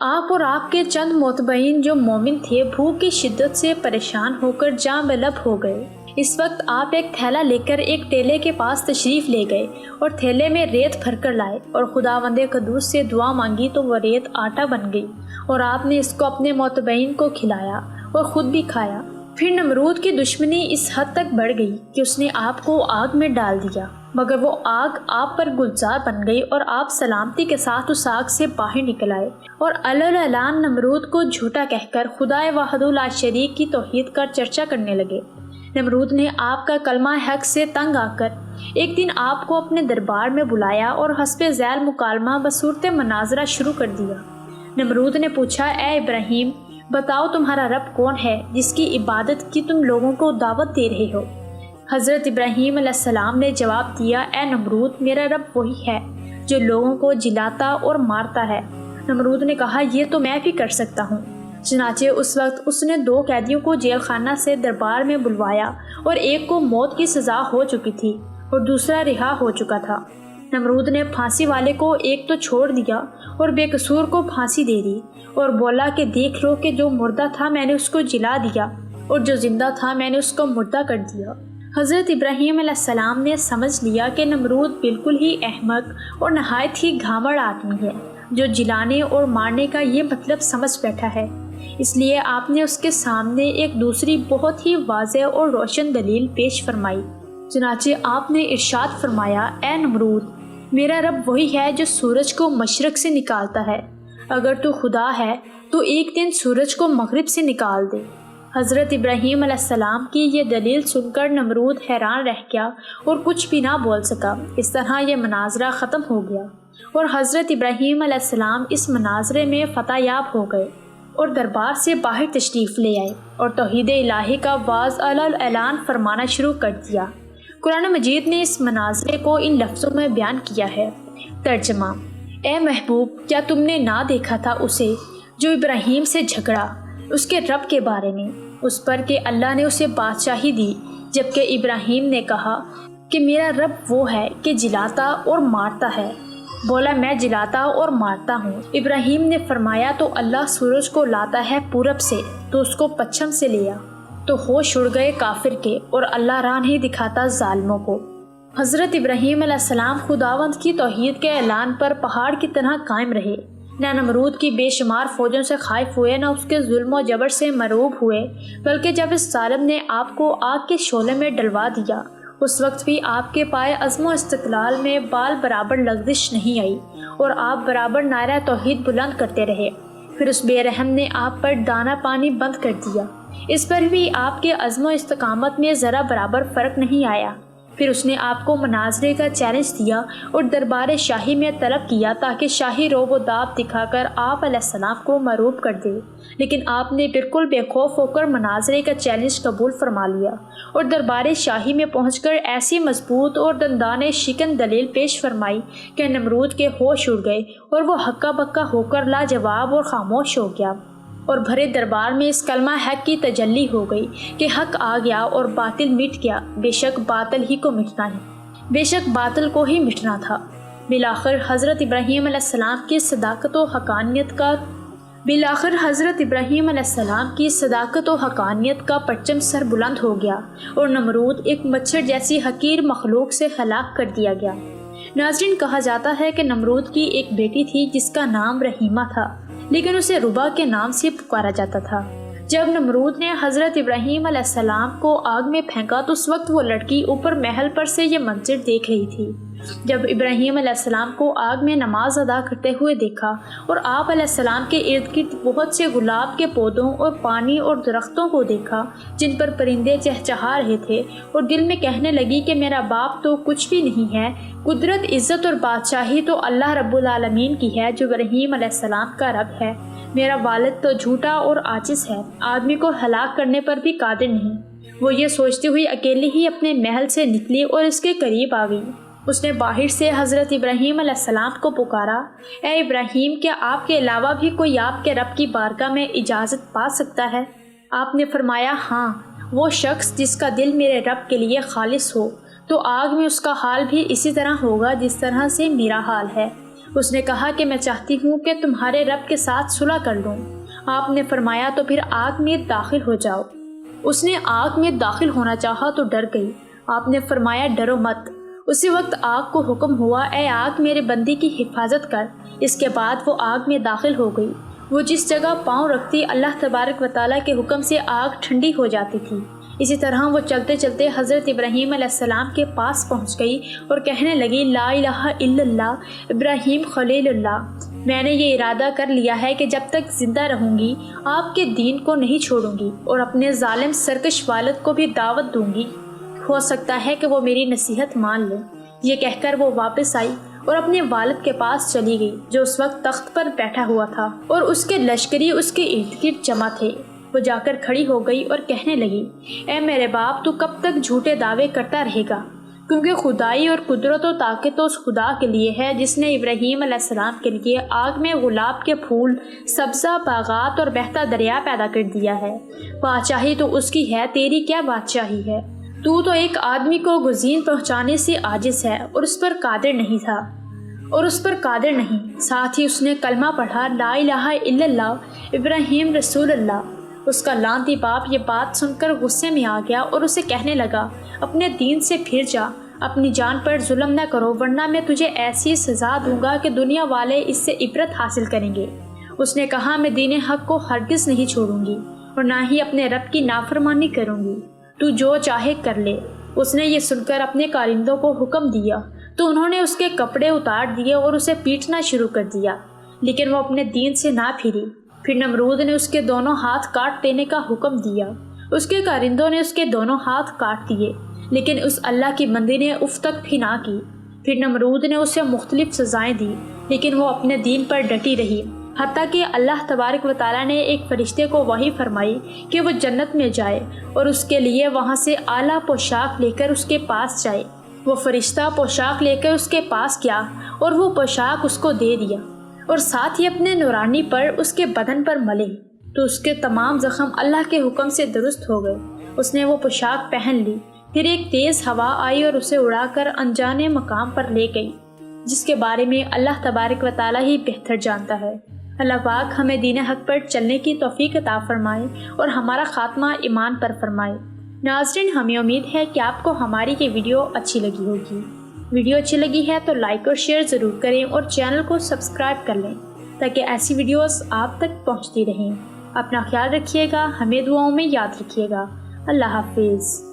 آپ اور آپ کے چند متبعین جو مومن تھے بھوک کی شدت سے پریشان ہو کر جاں بلب ہو گئے۔ اس وقت آپ ایک تھیلا لے کر ایک ٹیلے کے پاس تشریف لے گئے اور تھیلے میں ریت بھر کر لائے اور خداوند قدوس سے دعا مانگی تو وہ ریت آٹا بن گئی اور آپ نے اس کو اپنے متبعین کو کھلایا اور خود بھی کھایا۔ پھر نمرود کی دشمنی اس حد تک بڑھ گئی کہ اس نے آپ کو آگ میں ڈال دیا، مگر وہ آگ آپ پر گلزار بن گئی اور آپ سلامتی کے ساتھ اس آگ سے باہر نکل آئے اور اعلان نمرود کو جھوٹا کہہ کر خدائے وحدہ لا شریک کی توحید کا چرچا کرنے لگے۔ نمرود نے آپ کا کلمہ حق سے تنگ آ کر ایک دن آپ کو اپنے دربار میں بلایا اور حسب ذیل مکالمہ بصورت مناظرہ شروع کر دیا۔ نمرود نے پوچھا، اے ابراہیم، بتاؤ تمہارا رب کون ہے جس کی عبادت کی تم لوگوں کو دعوت دے رہے ہو؟ حضرت ابراہیم علیہ السلام نے جواب دیا، اے نمرود، میرا رب وہی ہے جو لوگوں کو جلاتا اور مارتا ہے۔ نمرود نے کہا، یہ تو میں بھی کر سکتا ہوں۔ چنانچہ اس وقت اس نے 2 قیدیوں کو جیل خانہ سے دربار میں بلوایا اور ایک کو موت کی سزا ہو چکی تھی اور دوسرا رہا ہو چکا تھا۔ نمرود نے پھانسی والے کو ایک تو چھوڑ دیا اور بے قصور کو پھانسی دے دی اور بولا کہ دیکھ لو کہ جو مردہ تھا میں نے اس کو جلا دیا اور جو زندہ تھا میں نے اس کو مردہ کر دیا۔ حضرت ابراہیم علیہ السلام نے سمجھ لیا کہ نمرود بالکل ہی احمق اور نہایت ہی گھامڑ آدمی ہے جو جلانے اور مارنے کا یہ مطلب سمجھ بیٹھا ہے۔ اس لیے آپ نے اس کے سامنے ایک دوسری بہت ہی واضح اور روشن دلیل پیش فرمائی۔ چنانچہ آپ نے ارشاد فرمایا، اے نمرود، میرا رب وہی ہے جو سورج کو مشرق سے نکالتا ہے۔ اگر تو خدا ہے تو ایک دن سورج کو مغرب سے نکال دے۔ حضرت ابراہیم علیہ السلام کی یہ دلیل سن کر نمرود حیران رہ گیا اور کچھ بھی نہ بول سکا۔ اس طرح یہ مناظرہ ختم ہو گیا اور حضرت ابراہیم علیہ السلام اس مناظرے میں فتح یاب ہو گئے اور دربار سے باہر تشریف لے آئے اور توحید الہی کا واضح اعلان فرمانا شروع کر دیا۔ قرآن مجید نے اس مناظرے کو ان لفظوں میں بیان کیا ہے۔ ترجمہ: اے محبوب، کیا تم نے نہ دیکھا تھا اسے جو ابراہیم سے جھگڑا اس کے رب کے بارے میں، اس پر کہ اللہ نے اسے بادشاہی دی، جبکہ ابراہیم نے کہا کہ میرا رب وہ ہے کہ جلاتا اور مارتا ہے۔ بولا، میں جلاتا اور مارتا ہوں۔ ابراہیم نے فرمایا، تو اللہ سورج کو لاتا ہے پورب سے تو اس کو پچھم سے لیا، تو ہوش اڑ گئے کافر کے اور اللہ راہ نہیں دکھاتا ظالموں کو۔ حضرت ابراہیم علیہ السلام خداوند کی توحید کے اعلان پر پہاڑ کی طرح قائم رہے، نہ نمرود کی بے شمار فوجوں سے خائف ہوئے، نہ اس کے ظلم و جبر سے مرعوب ہوئے، بلکہ جب اس ظالم نے آپ کو آگ کے شعلے میں ڈلوا دیا اس وقت بھی آپ کے پائے عزم و استقلال میں بال برابر لغزش نہیں آئی اور آپ برابر نعرہ توحید بلند کرتے رہے۔ پھر اس بے رحم نے آپ پر دانہ پانی بند کر دیا، اس پر بھی آپ کے عزم و استقامت میں ذرا برابر فرق نہیں آیا۔ پھر اس نے آپ کو مناظرے کا چیلنج دیا اور دربار شاہی میں طلب کیا تاکہ شاہی روب و داب دکھا کر آپ علیہ السلام کو مغلوب کر دے، لیکن آپ نے بالکل بے خوف ہو کر مناظرے کا چیلنج قبول فرما لیا اور دربار شاہی میں پہنچ کر ایسی مضبوط اور دندانے شکن دلیل پیش فرمائی کہ نمرود کے ہوش اڑ گئے اور وہ ہکا بکا ہو کر لاجواب اور خاموش ہو گیا اور بھرے دربار میں اس کلمہ حق کی تجلی ہو گئی کہ حق آ گیا اور باطل مٹ گیا، بے شک باطل ہی کو مٹنا ہے، بے شک باطل کو ہی مٹنا تھا۔ بالآخر حضرت ابراہیم علیہ السلام کی صداقت و حقانیت کا پرچم سر بلند ہو گیا اور نمرود ایک مچھر جیسی حقیر مخلوق سے ہلاک کر دیا گیا۔ ناظرین، کہا جاتا ہے کہ نمرود کی ایک بیٹی تھی جس کا نام رحیمہ تھا، لیکن اسے ربا کے نام سے پکارا جاتا تھا۔ جب نمرود نے حضرت ابراہیم علیہ السلام کو آگ میں پھینکا تو اس وقت وہ لڑکی اوپر محل پر سے یہ منظر دیکھ رہی تھی۔ جب ابراہیم علیہ السلام کو آگ میں نماز ادا کرتے ہوئے دیکھا اور آپ علیہ السلام کے ارد گرد بہت سے گلاب کے پودوں اور پانی اور درختوں کو دیکھا جن پر پرندے چہچہا رہے تھے، اور دل میں کہنے لگی کہ میرا باپ تو کچھ بھی نہیں ہے، قدرت، عزت اور بادشاہی تو اللہ رب العالمین کی ہے جو ابراہیم علیہ السلام کا رب ہے، میرا والد تو جھوٹا اور عاجز ہے، آدمی کو ہلاک کرنے پر بھی قادر نہیں۔ وہ یہ سوچتی ہوئی اکیلی ہی اپنے محل سے نکلی اور اس کے قریب آ گئی۔ اس نے باہر سے حضرت ابراہیم علیہ السلام کو پکارا، اے ابراہیم، کیا آپ کے علاوہ بھی کوئی آپ کے رب کی بارگاہ میں اجازت پا سکتا ہے؟ آپ نے فرمایا، ہاں، وہ شخص جس کا دل میرے رب کے لیے خالص ہو، تو آگ میں اس کا حال بھی اسی طرح ہوگا جس طرح سے میرا حال ہے۔ اس نے کہا کہ میں چاہتی ہوں کہ تمہارے رب کے ساتھ صلح کر لوں۔ آپ نے فرمایا تو پھر آگ میں داخل ہو جاؤ۔ اس نے آگ میں داخل ہونا چاہا تو ڈر گئی۔ آپ نے فرمایا ڈرو مت۔ اسی وقت آگ کو حکم ہوا اے آگ میرے بندی کی حفاظت کر۔ اس کے بعد وہ آگ میں داخل ہو گئی۔ وہ جس جگہ پاؤں رکھتی اللہ تبارک و تعالیٰ کے حکم سے آگ ٹھنڈی ہو جاتی تھی۔ اسی طرح وہ چلتے چلتے حضرت ابراہیم علیہ السلام کے پاس پہنچ گئی اور کہنے لگی لا الہ الا اللہ ابراہیم خلیل اللہ، میں نے یہ ارادہ کر لیا ہے کہ جب تک زندہ رہوں گی آپ کے دین کو نہیں چھوڑوں گی اور اپنے ظالم سرکش والد کو بھی دعوت دوں گی، ہو سکتا ہے کہ وہ میری نصیحت مان لے۔ یہ کہہ کر وہ واپس آئی اور اپنے والد کے پاس چلی گئی جو اس وقت تخت پر بیٹھا ہوا تھا اور اس کے لشکری اس کے ارد گرد جمع تھے۔ وہ جا کر کھڑی ہو گئی اور کہنے لگی اے میرے باپ، تو کب تک جھوٹے دعوے کرتا رہے گا؟ کیونکہ خدائی اور قدرت و طاقت تو اس خدا کے لیے ہے جس نے ابراہیم علیہ السلام کے لیے آگ میں گلاب کے پھول، سبزہ باغات اور بہتا دریا پیدا کر دیا ہے۔ بادشاہی تو اس کی ہے، تیری کیا بادشاہی ہے؟ تو ایک آدمی کو گزین پہنچانے سے عاجز ہے اور اس پر قادر نہیں۔ ساتھ ہی اس نے کلمہ پڑھا لا الہ الا اللہ ابراہیم رسول اللہ۔ اس کا لعنتی باپ یہ بات سن کر غصے میں آ گیا اور اسے کہنے لگا اپنے دین سے پھر جا، اپنی جان پر ظلم نہ کرو ورنہ میں تجھے ایسی سزا دوں گا کہ دنیا والے اس سے عبرت حاصل کریں گے۔ اس نے کہا میں دین حق کو ہرگز نہیں چھوڑوں گی اور نہ ہی اپنے رب کی نافرمانی کروں گی، تو جو چاہے کر لے۔ اس نے یہ سن کر اپنے کارندوں کو حکم دیا تو انہوں نے اس کے کپڑے اتار دیے اور اسے پیٹنا شروع کر دیا، لیکن وہ اپنے دین سے نہ پھری۔ پھر نمرود نے اس کے دونوں ہاتھ کاٹ دینے کا حکم دیا۔ اس کے کارندوں نے اس کے دونوں ہاتھ کاٹ دیے، لیکن اس اللہ کی بندی نے اف تک بھی نہ کی۔ پھر نمرود نے اسے مختلف سزائیں دی، لیکن وہ اپنے دین پر ڈٹی رہی، حتیٰ کہ اللہ تبارک و تعالیٰ نے ایک فرشتے کو وحی فرمائی کہ وہ جنت میں جائے اور اس کے لیے وہاں سے اعلیٰ پوشاک لے کر اس کے پاس جائے۔ وہ فرشتہ پوشاک لے کر اس کے پاس گیا اور وہ پوشاک اس کو دے دیا اور ساتھ ہی اپنے نورانی پر اس کے بدن پر ملے تو اس کے تمام زخم اللہ کے حکم سے درست ہو گئے۔ اس نے وہ پوشاک پہن لی۔ پھر ایک تیز ہوا آئی اور اسے اڑا کر انجانے مقام پر لے گئی، جس کے بارے میں اللہ تبارک و تعالیٰ ہی بہتر جانتا ہے۔ اللہ پاک ہمیں دین حق پر چلنے کی توفیق عطا فرمائے اور ہمارا خاتمہ ایمان پر فرمائے۔ ناظرین، ہمیں امید ہے کہ آپ کو ہماری یہ ویڈیو اچھی لگی ہوگی۔ ویڈیو اچھی لگی ہے تو لائک اور شیئر ضرور کریں اور چینل کو سبسکرائب کر لیں تاکہ ایسی ویڈیوز آپ تک پہنچتی رہیں۔ اپنا خیال رکھیے گا، ہمیں دعاؤں میں یاد رکھیے گا۔ اللہ حافظ۔